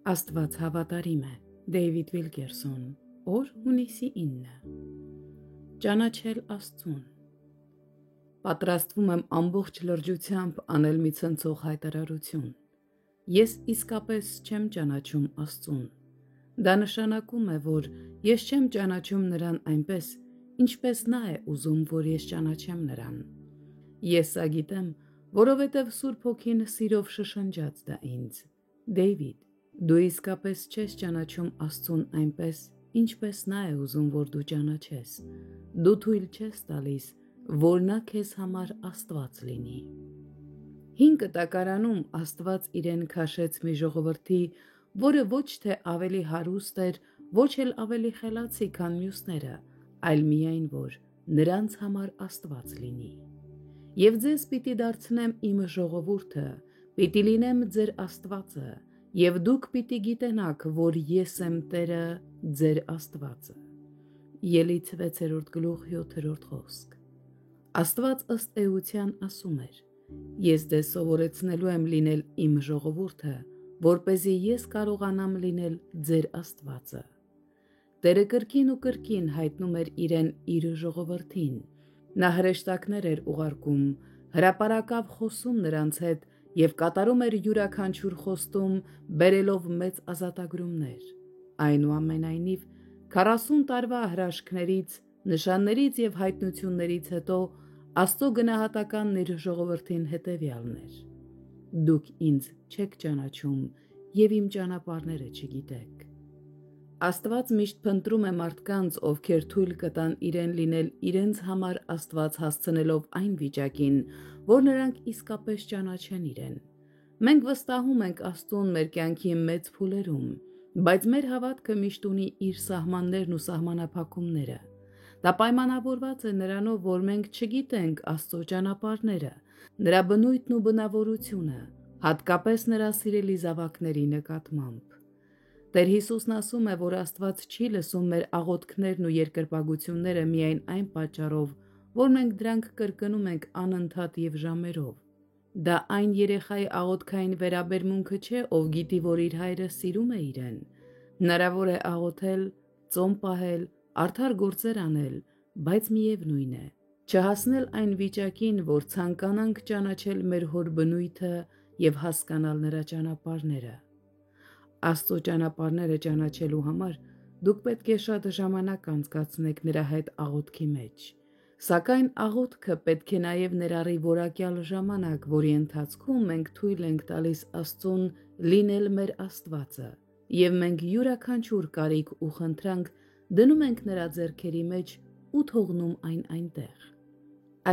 Աստված հավատարիմ է, Դեյվիդ Վիլկերսոն, օր հունիսի 9։ Ճանաչել Աստծուն։ Պատրաստվում եմ ամբողջ լրջությամբ անել մի ցնցող հայտարարություն։ Ես իսկապես չեմ ճանաչում Աստծուն։ Դա նշանակում է, որ ես չեմ ճանաչում նրան այնպես, ինչպես նա է ուզում, որ ես ճանաչեմ նրան։ Ես սա գիտեմ, որովհետև Սուրբ Հոգին սիրով շշնջաց դա ինձ. Դեյվիդ, դու իսկապես չես ճանաչում Աստծուն այնպես, ինչպես նա է ուզում, որ դու ճանաչես։ Դու թույլ չես տալիս, որ նա քեզ համար Աստված լինի։ Հին Կտակարանում Աստված իրեն քաշեց մի ժողովրդի, որը ոչ թե ավելի հարուստ էր, ոչ էլ ավելի խելացի, քան մյուսները, այլ միայն որ նրանց համար Աստված լինի։ Եվ ձեզ պիտի դարձնեմ իմ ժողովուրդը, պիտի լինեմ ձեր Աստվածը, և դուք պիտի գիտենաք, որ ես եմ Տերը ձեր Աստվածը։ Ելից 6:7 Աստված ըստ էության ասում էր. Ես ձեզ սովորեցնելու եմ լինել իմ ժողովուրդը, որպեսզի ես կարողանամ լինել ձեր Աստվածը։ Տերը կրկին ու կրկին հայտնում էր իրեն իր ժողովրդին։ Նա հրեշտակներ էր ուղարկում, հրապարակավ խոսում նրանց հետ և կատարում էր յուրաքանչյուր խոստում, բերելով մեծ ազատագրումներ։ Այնուամենայնիվ, 40 տարվա հրաշքներից, նշաններից և հայտնություններից հետո Աստծո գնահատականն իր ժողովրդին հետևյալն էր. Դուք ինձ չեք ճանաչում և իմ ճանապարհները չգիտեք։ Աստված միշտ փնտրում է մարդկանց, ովքեր թույլ կտան իրեն լինել իրենց համար Աստված հասցնելով այն վիճակին, որ նրանք իսկապես ճանաչեն իրեն։ Մենք վստահում ենք Աստծուն մեր կյանքի մեծ փուլերում, բայց մեր հավատքը միշտ ունի իր սահմաններն ու սահմանափակումները։ Դա պայմանավորված է նրանով, որ մենք չգիտենք Աստծո ճանապարհները, նրա բնույթն ու բնավորությունը, հատկապես նրա սիրելի զավակների նկատմամբ։ Տեր Հիսուսն ասում է, որ Աստված չի լսում մեր աղոթքներն ու երկրպագությունները միայն այն պատճառով, որ մենք դրանք կրկնում ենք անընդհատ և ժամերով։ Դա այն երեխայի աղոթքային վերաբերմունքը չէ, ով գիտի, որ իր հայրը սիրում է իրեն։ Հնարավոր է աղոթել, ծոմ պահել, արդար գործեր անել, բայց միևնույն է, չհասնել այն վիճակին, որ ցանկանանք ճանաչել մեր Հոր բնույթը և հասկանալ նրա ճանապարհները։ Աստծո ճանապարհները ճանաչելու համար դուք պետք է շատ ժամանակ անցկացնեք նրա հետ աղոթքի մեջ։ Սակայն աղոթքը պետք է նաև ներառի որակյալ ժամանակ, որի ընթացքում մենք թույլ ենք տալիս Աստծուն լինել մեր Աստվածը, և մենք յուրաքանչյուր կարիք ու խնդրանք դնում ենք նրա ձեռքերի մեջ ու թողնում այն այնտեղ։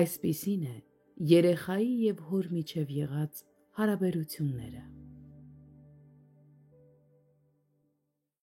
Այսպիսին է երեխայի և հոր միջև եղած հարաբերությունները։